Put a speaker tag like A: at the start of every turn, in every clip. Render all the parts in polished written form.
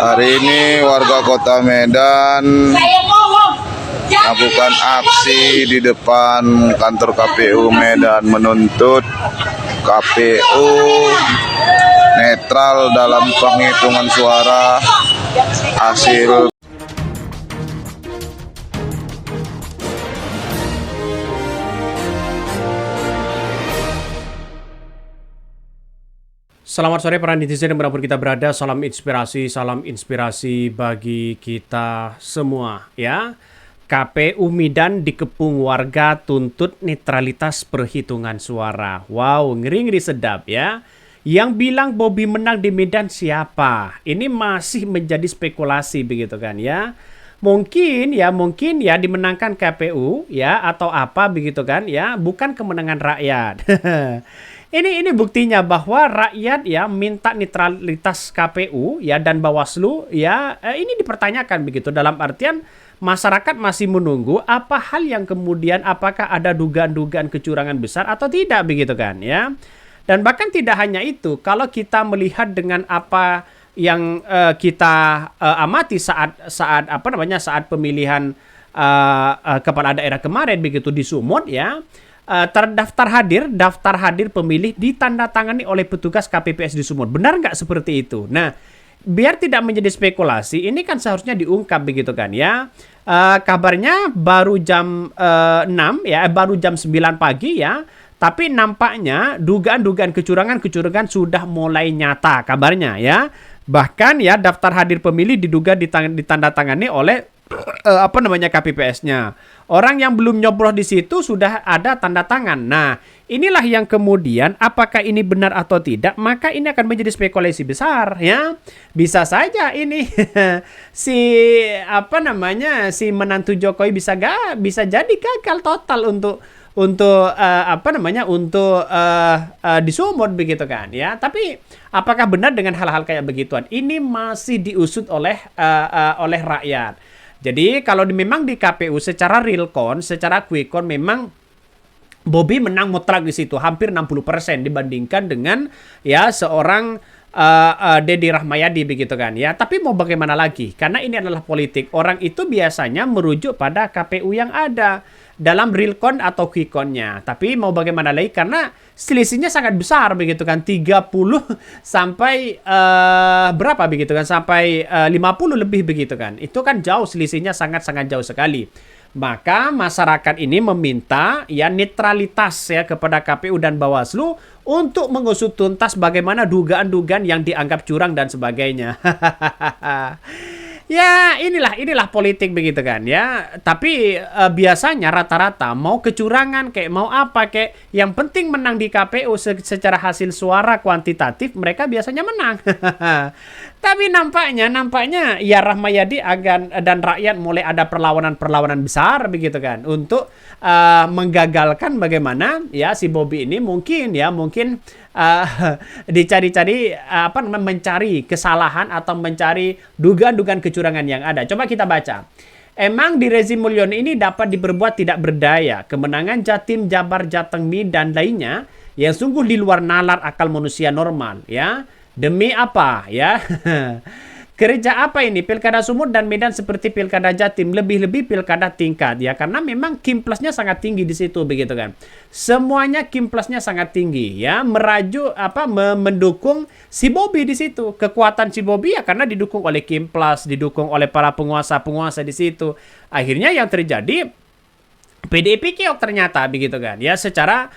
A: Hari ini warga Kota Medan melakukan aksi di depan kantor KPU Medan menuntut KPU netral dalam penghitungan suara hasil.
B: Selamat sore para netizen dimanapun kita berada, salam inspirasi bagi kita semua ya. KPU Medan dikepung warga tuntut netralitas perhitungan suara. Wow, ngeri-ngeri sedap ya. Yang bilang Bobi menang di Medan siapa? Ini masih menjadi spekulasi begitu kan ya. Mungkin ya dimenangkan KPU ya atau apa begitu kan ya, bukan kemenangan rakyat. Ini buktinya bahwa rakyat ya minta netralitas KPU ya dan Bawaslu ya ini dipertanyakan begitu, dalam artian masyarakat masih menunggu apa hal yang kemudian, apakah ada dugaan-dugaan kecurangan besar atau tidak begitu kan ya. Dan bahkan tidak hanya itu, kalau kita melihat dengan apa yang kita amati saat pemilihan kepala daerah kemarin begitu di Sumut ya. Daftar hadir pemilih ditandatangani oleh petugas KPPS di Sumut. Benar nggak seperti itu? Nah, biar tidak menjadi spekulasi, ini kan seharusnya diungkap begitu kan ya. Kabarnya baru jam 6 ya, baru jam 9 pagi ya. Tapi nampaknya dugaan-dugaan kecurangan sudah mulai nyata kabarnya ya. Bahkan ya daftar hadir pemilih diduga ditandatangani oleh KPPS-nya. Orang yang belum nyoblos di situ sudah ada tanda tangan. Nah, inilah yang kemudian apakah ini benar atau tidak, maka ini akan menjadi spekulasi besar ya. Bisa saja ini si menantu Jokowi bisa jadi gagal total untuk di Sumut begitu kan ya. Tapi apakah benar dengan hal-hal kayak begituan? Ini masih diusut oleh rakyat. Jadi kalau memang di KPU secara real count, secara quick count memang Bobi menang mutlak di situ, hampir 60% dibandingkan dengan ya seorang Deddy Rahmayadi begitu kan ya. Tapi mau bagaimana lagi? Karena ini adalah politik. Orang itu biasanya merujuk pada KPU yang ada dalam real count atau quick count-nya. Tapi mau bagaimana lagi, karena selisihnya sangat besar begitu kan, 30 sampai berapa begitu kan, sampai 50 lebih begitu kan. Itu kan jauh, selisihnya sangat-sangat jauh sekali. Maka masyarakat ini meminta ya netralitas ya kepada KPU dan Bawaslu untuk mengusut tuntas bagaimana dugaan-dugaan yang dianggap curang dan sebagainya. Ya inilah politik begitu kan ya. Tapi biasanya rata-rata mau kecurangan kayak mau apa kayak, yang penting menang di KPU secara hasil suara kuantitatif mereka biasanya menang. Tapi nampaknya ya Rahmayadi dan rakyat mulai ada perlawanan besar begitu kan untuk menggagalkan bagaimana ya si Bobi ini mungkin dicari-cari mencari kesalahan atau mencari dugaan-dugaan kecurangan yang ada. Coba kita baca. Emang di rezim Mulyono ini dapat diperbuat tidak berdaya. Kemenangan Jatim, Jabar, Jateng, dan lainnya yang sungguh di luar nalar akal manusia normal ya. Demi apa ya? Kerja apa ini? Pilkada Sumut dan Medan seperti Pilkada Jatim, lebih-lebih Pilkada tingkat ya, karena memang Kim Plusnya sangat tinggi di situ begitu kan. Semuanya Kim Plusnya sangat tinggi ya, mendukung si Bobi di situ. Kekuatan si Bobi ya karena didukung oleh Kim Plus, didukung oleh para penguasa-penguasa di situ. Akhirnya yang terjadi PDIP keok ternyata begitu kan ya, secara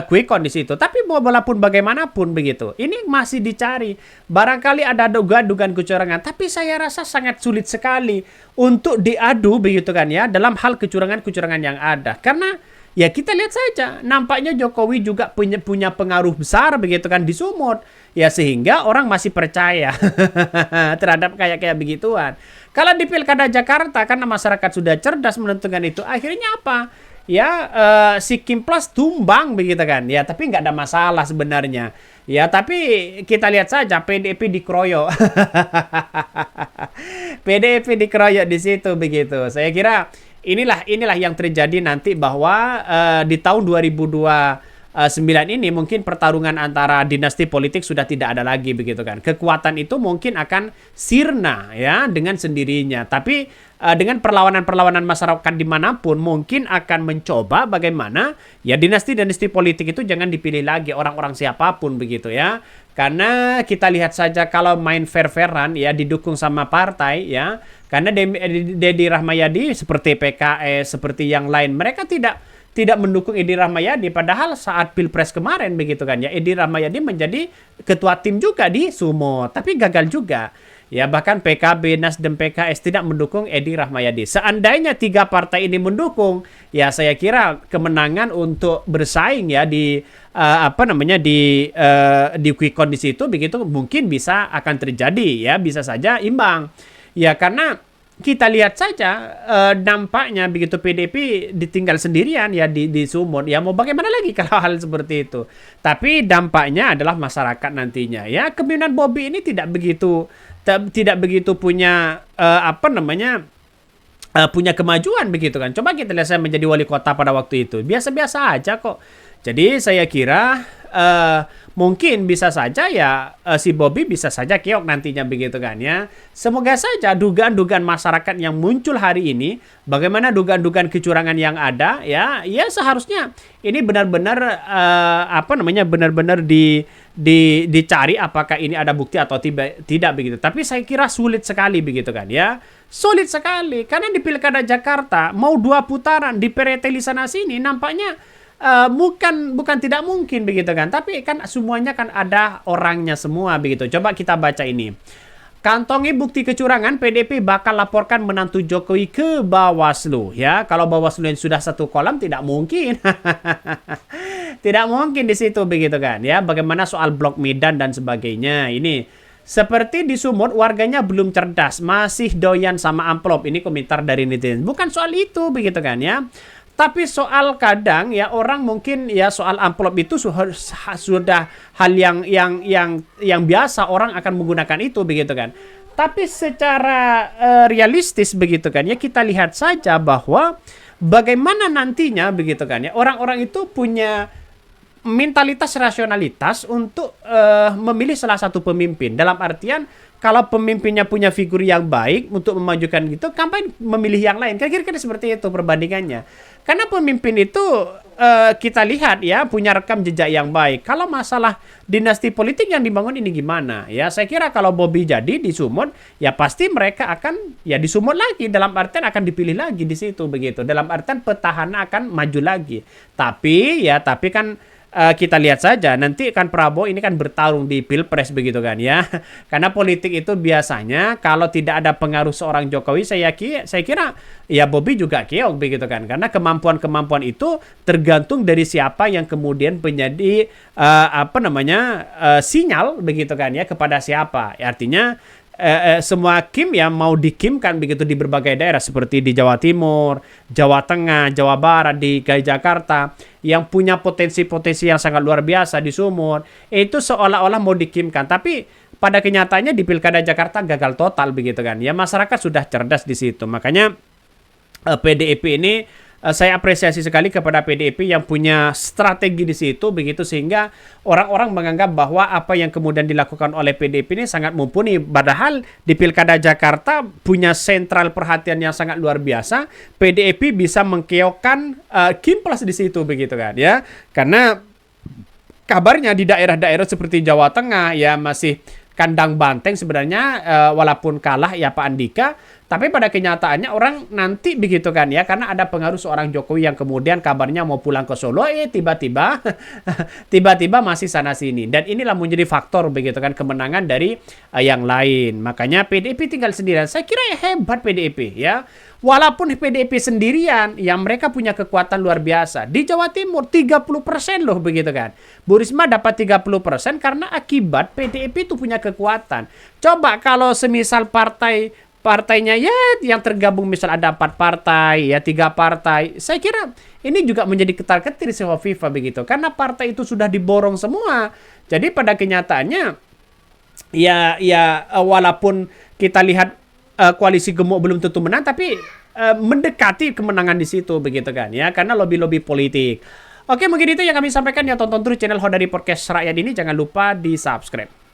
B: quick count di situ. Tapi walaupun bagaimanapun begitu, ini masih dicari. Barangkali ada dugaan kecurangan, tapi saya rasa sangat sulit sekali untuk diadu begitu kan ya dalam hal kecurangan yang ada. Karena ya kita lihat saja, nampaknya Jokowi juga punya pengaruh besar begitu kan di Sumut. Ya sehingga orang masih percaya terhadap kayak begituan. Kalau di Pilkada Jakarta karena masyarakat sudah cerdas menentukan itu, akhirnya apa? Ya si Kim Plus tumbang begitu kan. Ya tapi nggak ada masalah sebenarnya. Ya tapi kita lihat saja PDIP dikeroyok. PDIP dikeroyok di situ begitu. Saya kira inilah yang terjadi nanti bahwa di tahun 2024 9 ini mungkin pertarungan antara dinasti politik sudah tidak ada lagi begitu kan. Kekuatan itu mungkin akan sirna ya dengan sendirinya. Tapi dengan perlawanan-perlawanan masyarakat dimanapun mungkin akan mencoba bagaimana ya dinasti-dinasti politik itu jangan dipilih lagi orang-orang siapapun begitu ya. Karena kita lihat saja kalau main fair-fairan ya didukung sama partai ya. Karena Deddy Rahmayadi seperti PKS, seperti yang lain mereka tidak mendukung Edi Rahmayadi, padahal saat Pilpres kemarin begitu kan ya, Edi Rahmayadi menjadi ketua tim juga di Sumut, tapi gagal juga. Ya bahkan PKB, Nasdem, PKS tidak mendukung Edi Rahmayadi. Seandainya 3 partai ini mendukung, ya saya kira kemenangan untuk bersaing ya di di quick count di situ begitu mungkin bisa akan terjadi ya, bisa saja imbang. Ya karena kita lihat saja dampaknya begitu PDIP ditinggal sendirian ya di Sumut. Ya mau bagaimana lagi kalau hal seperti itu. Tapi dampaknya adalah masyarakat nantinya. Ya kepemimpinan Bobby ini tidak begitu punya punya kemajuan begitu kan. Coba kita lihat saya menjadi wali kota pada waktu itu. Biasa-biasa aja kok. Jadi saya kira mungkin bisa saja ya si Bobby bisa saja keok nantinya begitu kan ya. Semoga saja dugaan-dugaan masyarakat yang muncul hari ini, bagaimana dugaan-dugaan kecurangan yang ada ya seharusnya ini benar-benar benar-benar dicari apakah ini ada bukti atau tidak begitu. Tapi saya kira sulit sekali begitu kan ya. Sulit sekali karena di Pilkada Jakarta mau 2 putaran dipereteli sana sini nampaknya bukan tidak mungkin begitu kan, tapi kan semuanya kan ada orangnya semua begitu. Coba kita baca ini. Kantongi bukti kecurangan, PDIP bakal laporkan menantu Jokowi ke Bawaslu ya. Kalau Bawaslu yang sudah 1 kolam tidak mungkin. Tidak mungkin di situ begitu kan ya. Bagaimana soal blok Medan dan sebagainya. Ini seperti di Sumut warganya belum cerdas, masih doyan sama amplop. Ini komentar dari netizen. Bukan soal itu begitu kan ya. Tapi soal kadang ya orang mungkin ya soal amplop itu sudah hal yang biasa orang akan menggunakan itu begitu kan. Tapi secara realistis begitu kan ya kita lihat saja bahwa bagaimana nantinya begitu kan ya orang-orang itu punya mentalitas rasionalitas untuk memilih salah satu pemimpin dalam artian kalau pemimpinnya punya figur yang baik untuk memajukan gitu, kampanye memilih yang lain. Kira-kira seperti itu perbandingannya. Karena pemimpin itu kita lihat ya punya rekam jejak yang baik. Kalau masalah dinasti politik yang dibangun ini gimana? Ya saya kira kalau Bobby jadi di Sumut, ya pasti mereka akan ya di Sumut lagi. Dalam artian akan dipilih lagi di situ begitu. Dalam artian petahana akan maju lagi. Tapi kan kita lihat saja nanti kan Prabowo ini kan bertarung di Pilpres begitu kan ya. Karena politik itu biasanya kalau tidak ada pengaruh seorang Jokowi saya kira ya Bobby juga keok begitu kan. Karena kemampuan itu tergantung dari siapa yang kemudian menjadi sinyal begitu kan ya kepada siapa. Artinya semua Kim yang mau dikimkan begitu di berbagai daerah seperti di Jawa Timur, Jawa Tengah, Jawa Barat, di Jakarta yang punya potensi-potensi yang sangat luar biasa di Sumut itu seolah-olah mau dikimkan tapi pada kenyataannya di Pilkada Jakarta gagal total begitu kan ya masyarakat sudah cerdas di situ makanya PDIP ini saya apresiasi sekali kepada PDIP yang punya strategi di situ begitu sehingga orang-orang menganggap bahwa apa yang kemudian dilakukan oleh PDIP ini sangat mumpuni padahal di Pilkada Jakarta punya sentral perhatian yang sangat luar biasa PDIP bisa mengkeokkan Kim Plus di situ begitu kan ya karena kabarnya di daerah-daerah seperti Jawa Tengah ya masih kandang banteng sebenarnya walaupun kalah ya Pak Andika tapi pada kenyataannya orang nanti begitu kan ya karena ada pengaruh seorang Jokowi yang kemudian kabarnya mau pulang ke Solo tiba-tiba masih sana sini dan inilah menjadi faktor begitu kan kemenangan dari yang lain makanya PDIP tinggal sendirian saya kira ya hebat PDIP ya walaupun PDIP sendirian yang mereka punya kekuatan luar biasa di Jawa Timur 30% loh begitu kan Bu Risma dapat 30% karena akibat PDIP itu punya kekuatan coba kalau semisal partainya ya yang tergabung misal ada 4 partai ya 3 partai saya kira ini juga menjadi ketar-ketir sama FIFA begitu karena partai itu sudah diborong semua jadi pada kenyataannya ya walaupun kita lihat koalisi gemuk belum tentu menang tapi mendekati kemenangan di situ begitu kan ya karena lobby-lobby politik Oke, mungkin itu yang kami sampaikan. Ya, tonton terus channel Hodari Podcast Rakyat ini. Jangan lupa di subscribe.